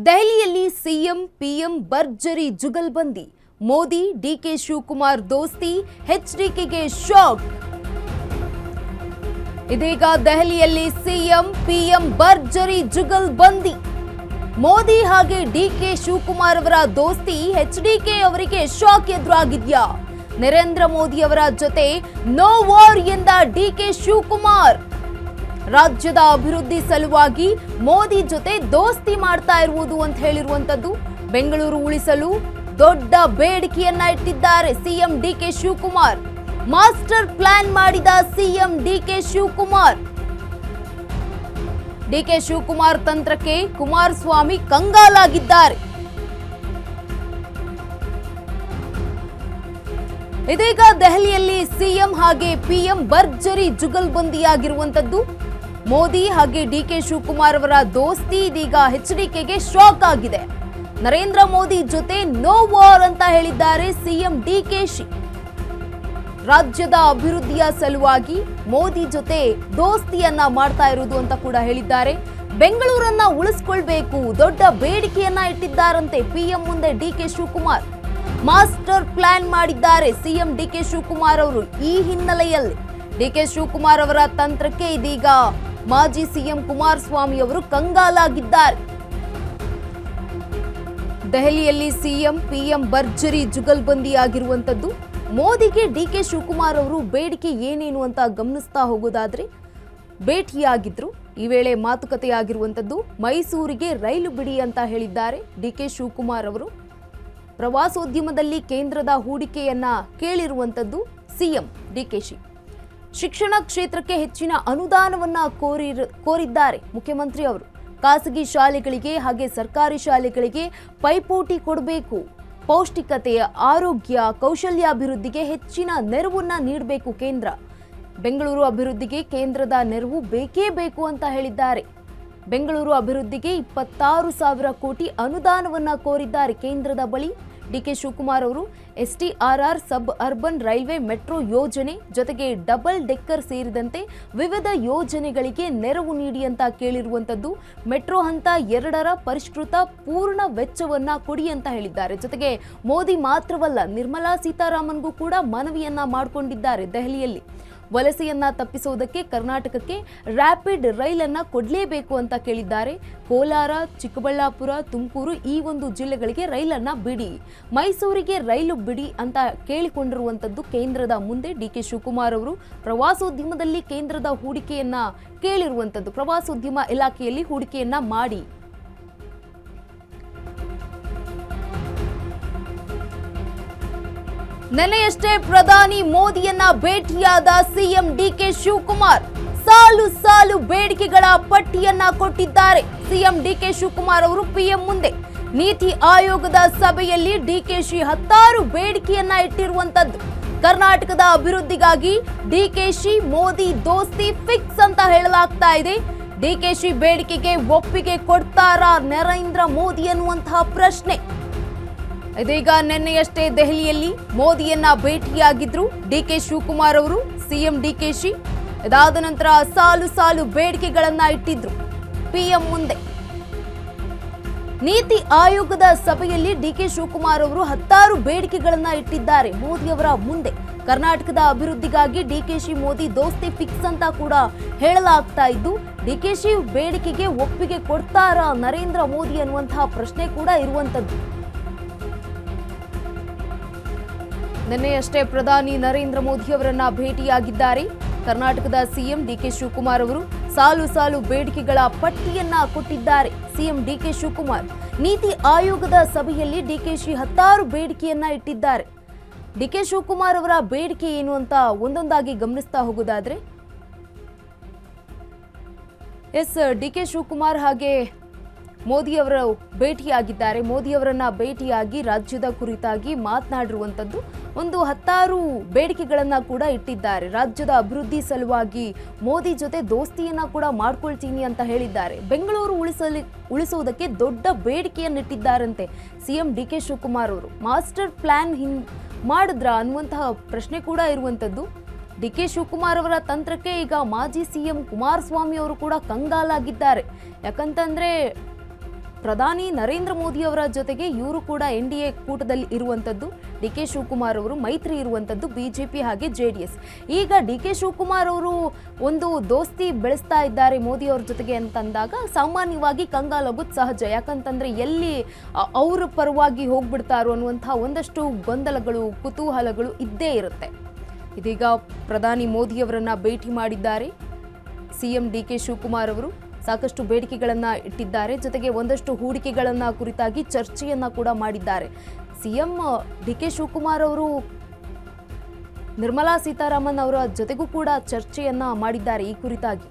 ದೆಹಲಿಯಲ್ಲಿ CM PM ಭರ್ಜರಿ jugalbandi. Modi DK Shivakumar ದೋಸ್ತಿ ಎಚ್ಡಿಕೆಗೆ ಶಾಕ್. ಇದೀಗ ದೆಹಲಿಯಲ್ಲಿ ಸಿಎಂ ಪಿಎಂ ಭರ್ಜರಿ ಜುಗಲ್ಬಂದಿ. ಮೋದಿ ಹಾಗೆ ಡಿಕೆ ಶಿವಕುಮಾರ್ ಅವರ ದೋಸ್ತಿ ಎಚ್ಡಿಕೆ ಅವರಿಗೆ ಶಾಕ್ ಎದುರಾಗಿದ್ಯಾ? ನರೇಂದ್ರ ಮೋದಿ ಅವರ ಜೊತೆ ನೋ ವಾರ್ ಎಂದ ಡಿಕೆ ಶಿವಕುಮಾರ್. ರಾಜ್ಯದ ಅಭಿವೃದ್ಧಿ ಸಲುವಾಗಿ ಮೋದಿ ಜೊತೆ ದೋಸ್ತಿ ಮಾಡ್ತಾ ಇರುವುದು ಅಂತ ಹೇಳಿರುವಂತದ್ದು. ಬೆಂಗಳೂರು ಉಳಿಸಲು ದೊಡ್ಡ ಬೇಡಿಕೆಯನ್ನ ಇಟ್ಟಿದ್ದಾರೆ CM DK Shivakumar. Master plan ಮಾಡಿದ CM DK Shivakumar. DK Shivakumar ತಂತ್ರಕ್ಕೆ ಕುಮಾರಸ್ವಾಮಿ ಕಂಗಾಲಾಗಿದ್ದಾರೆ. ಇದೀಗ ದೆಹಲಿಯಲ್ಲಿ ಸಿಎಂ ಹಾಗೆ ಪಿಎಂ ಭರ್ಜರಿ ಜುಗಲ್ಬಂದಿಯಾಗಿರುವಂತದ್ದು. ಮೋದಿ ಹಾಗೆ ಡಿಕೆ ಶಿವಕುಮಾರ್ ಅವರ ದೋಸ್ತಿ ಇದೀಗ ಎಚ್ಡಿಕೆಗೆ ಶಾಕ್ ಆಗಿದೆ. ನರೇಂದ್ರ ಮೋದಿ ಜೊತೆ ನೋ ವಾರ್ ಅಂತ ಹೇಳಿದ್ದಾರೆ ಸಿಎಂ ಡಿಕೆಶಿ. ರಾಜ್ಯದ ಅಭಿವೃದ್ಧಿಯ ಸಲುವಾಗಿ ಮೋದಿ ಜೊತೆ ದೋಸ್ತಿಯನ್ನ ಮಾಡ್ತಾ ಇರುವುದು ಅಂತ ಕೂಡ ಹೇಳಿದ್ದಾರೆ. ಬೆಂಗಳೂರನ್ನ ಉಳಿಸ್ಕೊಳ್ಬೇಕು, ದೊಡ್ಡ ಬೇಡಿಕೆಯನ್ನ ಇಟ್ಟಿದ್ದಾರಂತೆ ಪಿಎಂ ಮುಂದೆ ಡಿಕೆ ಶಿವಕುಮಾರ್. ಮಾಸ್ಟರ್ ಪ್ಲಾನ್ ಮಾಡಿದ್ದಾರೆ ಸಿಎಂ ಡಿಕೆ ಶಿವಕುಮಾರ್ ಅವರು. ಈ ಹಿನ್ನೆಲೆಯಲ್ಲಿ ಡಿಕೆ ಶಿವಕುಮಾರ್ ಅವರ ತಂತ್ರಕ್ಕೆ ಇದೀಗ ಮಾಜಿ ಸಿಎಂ ಕುಮಾರಸ್ವಾಮಿ ಅವರು ಕಂಗಾಲಾಗಿದ್ದಾರೆ. ದೆಹಲಿಯಲ್ಲಿ ಸಿಎಂ ಪಿಎಂ ಭರ್ಜರಿ ಜುಗಲ್ಬಂದಿಯಾಗಿರುವಂತದ್ದು. ಮೋದಿಗೆ ಡಿಕೆ ಶಿವಕುಮಾರ್ ಅವರು ಬೇಡಿಕೆ ಏನೇನು ಅಂತ ಗಮನಿಸ್ತಾ ಹೋಗೋದಾದ್ರೆ, ಭೇಟಿಯಾಗಿದ್ರು. ಈ ವೇಳೆ ಮಾತುಕತೆಯಾಗಿರುವಂತದ್ದು. ಮೈಸೂರಿಗೆ ರೈಲು ಬಿಡಿ ಅಂತ ಹೇಳಿದ್ದಾರೆ ಡಿಕೆ ಶಿವಕುಮಾರ್ ಅವರು. ಪ್ರವಾಸೋದ್ಯಮದಲ್ಲಿ ಕೇಂದ್ರದ ಹೂಡಿಕೆಯನ್ನ ಕೇಳಿರುವಂತದ್ದು ಸಿಎಂ ಡಿಕೆಶಿ. ಶಿಕ್ಷಣ ಕ್ಷೇತ್ರಕ್ಕೆ ಹೆಚ್ಚಿನ ಅನುದಾನವನ್ನ ಕೋರಿದ್ದಾರೆ ಮುಖ್ಯಮಂತ್ರಿ ಅವರು. ಖಾಸಗಿ ಶಾಲೆಗಳಿಗೆ ಹಾಗೆ ಸರ್ಕಾರಿ ಶಾಲೆಗಳಿಗೆ ಪೈಪೋಟಿ ಕೊಡಬೇಕು. ಪೌಷ್ಟಿಕತೆಯ, ಆರೋಗ್ಯ, ಕೌಶಲ್ಯಾಭಿವೃದ್ಧಿಗೆ ಹೆಚ್ಚಿನ ನೆರವನ್ನ ನೀಡಬೇಕು ಕೇಂದ್ರ. ಬೆಂಗಳೂರು ಅಭಿವೃದ್ಧಿಗೆ ಕೇಂದ್ರದ ನೆರವು ಬೇಕೇ ಬೇಕು ಅಂತ ಹೇಳಿದ್ದಾರೆ. ಬೆಂಗಳೂರು ಅಭಿವೃದ್ಧಿಗೆ 26,000 ಕೋಟಿ ಅನುದಾನವನ್ನ ಕೋರಿದ್ದಾರೆ ಕೇಂದ್ರದ ಬಳಿ ಡಿಕೆ ಶಿವಕುಮಾರ್ ಅವರು. ಎಸ್ಟಿಆರ್ಆರ್, ಸಬ್ ಅರ್ಬನ್ ರೈಲ್ವೆ, ಮೆಟ್ರೋ ಯೋಜನೆ ಜೊತೆಗೆ ಡಬಲ್ ಡೆಕ್ಕರ್ ಸೇರಿದಂತೆ ವಿವಿಧ ಯೋಜನೆಗಳಿಗೆ ನೆರವು ನೀಡಿ ಅಂತ ಕೇಳಿರುವಂತದ್ದು. ಮೆಟ್ರೋ ಹಂತ 2ರ ಪರಿಷ್ಕೃತ ಪೂರ್ಣ ವೆಚ್ಚವನ್ನ ಕೊಡಿ ಅಂತ ಹೇಳಿದ್ದಾರೆ. ಜೊತೆಗೆ ಮೋದಿ ಮಾತ್ರವಲ್ಲ, ನಿರ್ಮಲಾ ಸೀತಾರಾಮನ್ಗೂ ಕೂಡ ಮನವಿಯನ್ನ ಮಾಡಿಕೊಂಡಿದ್ದಾರೆ ದೆಹಲಿಯಲ್ಲಿ. ವಲಸೆಯನ್ನ ತಪ್ಪಿಸುವುದಕ್ಕೆ ಕರ್ನಾಟಕಕ್ಕೆ ರ್ಯಾಪಿಡ್ ರೈಲನ್ನ ಕೊಡಲೇಬೇಕು ಅಂತ ಕೇಳಿದ್ದಾರೆ. ಕೋಲಾರ, ಚಿಕ್ಕಬಳ್ಳಾಪುರ, ತುಮಕೂರು ಈ ಒಂದು ಜಿಲ್ಲೆಗಳಿಗೆ ರೈಲನ್ನ ಬಿಡಿ, ಮೈಸೂರಿಗೆ ರೈಲು ಬಿಡಿ ಅಂತ ಕೇಳಿಕೊಂಡಿರುವಂತದ್ದು ಕೇಂದ್ರದ ಮುಂದೆ ಡಿಕೆ ಶಿವಕುಮಾರ್ ಅವರು. ಪ್ರವಾಸೋದ್ಯಮದಲ್ಲಿ ಕೇಂದ್ರದ ಹೂಡಿಕೆಯನ್ನ ಕೇಳಿರುವಂತದ್ದು. ಪ್ರವಾಸೋದ್ಯಮ ಇಲಾಖೆಯಲ್ಲಿ ಹೂಡಿಕೆಯನ್ನ ಮಾಡಿ. ನೆನ್ನೆಯಷ್ಟೇ ಪ್ರಧಾನಿ ಮೋದಿಯನ್ನ ಭೇಟಿಯಾದ ಸಿಎಂ ಡಿಕೆ ಶಿವಕುಮಾರ್ ಸಾಲು ಸಾಲು ಬೇಡಿಕೆಗಳ ಪಟ್ಟಿಯನ್ನ ಕೊಟ್ಟಿದ್ದಾರೆ ಸಿಎಂ ಡಿಕೆ ಶಿವಕುಮಾರ್ ಅವರು ಪಿಎಂ ಮುಂದೆ. ನೀತಿ ಆಯೋಗದ ಸಭೆಯಲ್ಲಿ ಡಿಕೆಶಿ 10 ಬೇಡಿಕೆಯನ್ನ ಇಟ್ಟಿರುವಂತದ್ದು. ಕರ್ನಾಟಕದ ಅಭಿವೃದ್ಧಿಗಾಗಿ ಡಿಕೆಶಿ ಮೋದಿ ದೋಸ್ತಿ ಫಿಕ್ಸ್ ಅಂತ ಹೇಳಲಾಗ್ತಾ ಇದೆ. ಡಿಕೆಶಿ ಬೇಡಿಕೆಗೆ ಒಪ್ಪಿಗೆ ಕೊಡ್ತಾರಾ ನರೇಂದ್ರ ಮೋದಿ ಅನ್ನುವಂತಹ ಪ್ರಶ್ನೆ. ಇದೀಗ ನಿನ್ನೆಯಷ್ಟೇ ದೆಹಲಿಯಲ್ಲಿ ಮೋದಿಯನ್ನ ಭೇಟಿಯಾಗಿದ್ರು ಡಿಕೆ ಶಿವಕುಮಾರ್ ಅವರು, ಸಿಎಂ ಡಿಕೆಶಿ. ಇದಾದ ನಂತರ ಸಾಲು ಸಾಲು ಬೇಡಿಕೆಗಳನ್ನ ಇಟ್ಟಿದ್ರು ಪಿಎಂ ಮುಂದೆ. ನೀತಿ ಆಯೋಗದ ಸಭೆಯಲ್ಲಿ ಡಿಕೆ ಶಿವಕುಮಾರ್ ಅವರು 10 ಬೇಡಿಕೆಗಳನ್ನ ಇಟ್ಟಿದ್ದಾರೆ ಮೋದಿ ಅವರ ಮುಂದೆ. ಕರ್ನಾಟಕದ ಅಭಿವೃದ್ಧಿಗಾಗಿ ಡಿಕೆಶಿ ಮೋದಿ ದೋಸ್ತಿ ಫಿಕ್ಸ್ ಅಂತ ಕೂಡ ಹೇಳಲಾಗ್ತಾ ಇದ್ದು, ಡಿಕೆಶಿ ಬೇಡಿಕೆಗೆ ಒಪ್ಪಿಗೆ ಕೊಡ್ತಾರಾ ನರೇಂದ್ರ ಮೋದಿ ಅನ್ನುವಂತಹ ಪ್ರಶ್ನೆ ಕೂಡ ಇರುವಂತದ್ದು. ನಿನ್ನೆಯಷ್ಟೇ ಪ್ರಧಾನಿ ನರೇಂದ್ರ ಮೋದಿ ಅವರನ್ನ ಭೇಟಿಯಾಗಿದ್ದಾರೆ ಕರ್ನಾಟಕದ ಸಿಎಂ ಡಿಕೆ ಶಿವಕುಮಾರ್ ಅವರು. ಸಾಲು ಸಾಲು ಬೇಡಿಕೆಗಳ ಪಟ್ಟಿಯನ್ನ ಕೊಟ್ಟಿದ್ದಾರೆ ಸಿಎಂ ಡಿಕೆ ಶಿವಕುಮಾರ್. ನೀತಿ ಆಯೋಗದ ಸಭೆಯಲ್ಲಿ ಡಿಕೆಶಿ 10 ಬೇಡಿಕೆಯನ್ನ ಇಟ್ಟಿದ್ದಾರೆ. ಡಿಕೆ ಶಿವಕುಮಾರ್ ಅವರ ಬೇಡಿಕೆ ಏನು ಅಂತ ಒಂದೊಂದಾಗಿ ಗಮನಿಸ್ತಾ ಹೋಗೋದಾದ್ರೆ, ಡಿಕೆ ಶಿವಕುಮಾರ್ ಹಾಗೆ ಮೋದಿ ಅವರು ಭೇಟಿಯಾಗಿದ್ದಾರೆ. ಮೋದಿ ಅವರನ್ನ ಭೇಟಿಯಾಗಿ ರಾಜ್ಯದ ಕುರಿತಾಗಿ ಮಾತನಾಡಿರುವಂತದ್ದು. ಒಂದು 10 ಬೇಡಿಕೆಗಳನ್ನ ಕೂಡ ಇಟ್ಟಿದ್ದಾರೆ. ರಾಜ್ಯದ ಅಭಿವೃದ್ಧಿ ಸಲುವಾಗಿ ಮೋದಿ ಜೊತೆ ದೋಸ್ತಿಯನ್ನ ಕೂಡ ಮಾಡ್ಕೊಳ್ತೀನಿ ಅಂತ ಹೇಳಿದ್ದಾರೆ. ಬೆಂಗಳೂರು ಉಳಿಸುವುದಕ್ಕೆ ದೊಡ್ಡ ಬೇಡಿಕೆಯನ್ನಿಟ್ಟಿದ್ದಾರಂತೆ ಸಿಎಂ ಡಿಕೆ ಶಿವಕುಮಾರ್ ಅವರು. ಮಾಸ್ಟರ್ ಪ್ಲಾನ್ ಮಾಡಿದ್ರ ಅನ್ನುವಂತಹ ಪ್ರಶ್ನೆ ಕೂಡ ಇರುವಂತದ್ದು. ಡಿಕೆ ಶಿವಕುಮಾರ್ ಅವರ ತಂತ್ರಕ್ಕೆ ಈಗ ಮಾಜಿ ಸಿಎಂ ಕುಮಾರಸ್ವಾಮಿ ಅವರು ಕೂಡ ಕಂಗಾಲಾಗಿದ್ದಾರೆ. ಯಾಕಂತಂದ್ರೆ ಪ್ರಧಾನಿ ನರೇಂದ್ರ ಮೋದಿ ಅವರ ಜೊತೆಗೆ ಇವರು ಕೂಡ NDA ಕೂಟದಲ್ಲಿ ಇರುವಂಥದ್ದು. DK ಶಿವಕುಮಾರ್ ಅವರು ಮೈತ್ರಿ ಇರುವಂಥದ್ದು ಬಿಜೆಪಿ ಹಾಗೆ JDS. ಈಗ DK ಶಿವಕುಮಾರ್ ಅವರು ಒಂದು ದೋಸ್ತಿ ಬೆಳೆಸ್ತಾ ಇದ್ದಾರೆ ಮೋದಿ ಅವ್ರ ಜೊತೆಗೆ ಅಂತಂದಾಗ ಸಾಮಾನ್ಯವಾಗಿ ಕಂಗಾಲಾಗೋದು ಸಹಜ. ಯಾಕಂತಂದ್ರೆ ಎಲ್ಲಿ ಅವ್ರ ಪರವಾಗಿ ಹೋಗ್ಬಿಡ್ತಾರೋ ಅನ್ನುವಂಥ ಒಂದಷ್ಟು ಗೊಂದಲಗಳು, ಕುತೂಹಲಗಳು ಇದ್ದೇ ಇರುತ್ತೆ. ಇದೀಗ ಪ್ರಧಾನಿ ಮೋದಿಯವರನ್ನ ಭೇಟಿ ಮಾಡಿದ್ದಾರೆ CM DK ಶಿವಕುಮಾರ್ ಅವರು. ಸಾಕಷ್ಟು ಬೇಡಿಕೆಗಳನ್ನ ಇಟ್ಟಿದ್ದಾರೆ, ಜೊತೆಗೆ ಒಂದಷ್ಟು ಹೂಡಿಕೆಗಳನ್ನ ಕುರಿತಾಗಿ ಚರ್ಚೆಯನ್ನ ಕೂಡ ಮಾಡಿದ್ದಾರೆ. CM DK ಶಿವಕುಮಾರ್ ಅವರು ನಿರ್ಮಲಾ ಸೀತಾರಾಮನ್ ಅವರ ಜೊತೆಗೂ ಕೂಡ ಚರ್ಚೆಯನ್ನ ಮಾಡಿದ್ದಾರೆ ಈ ಕುರಿತಾಗಿ.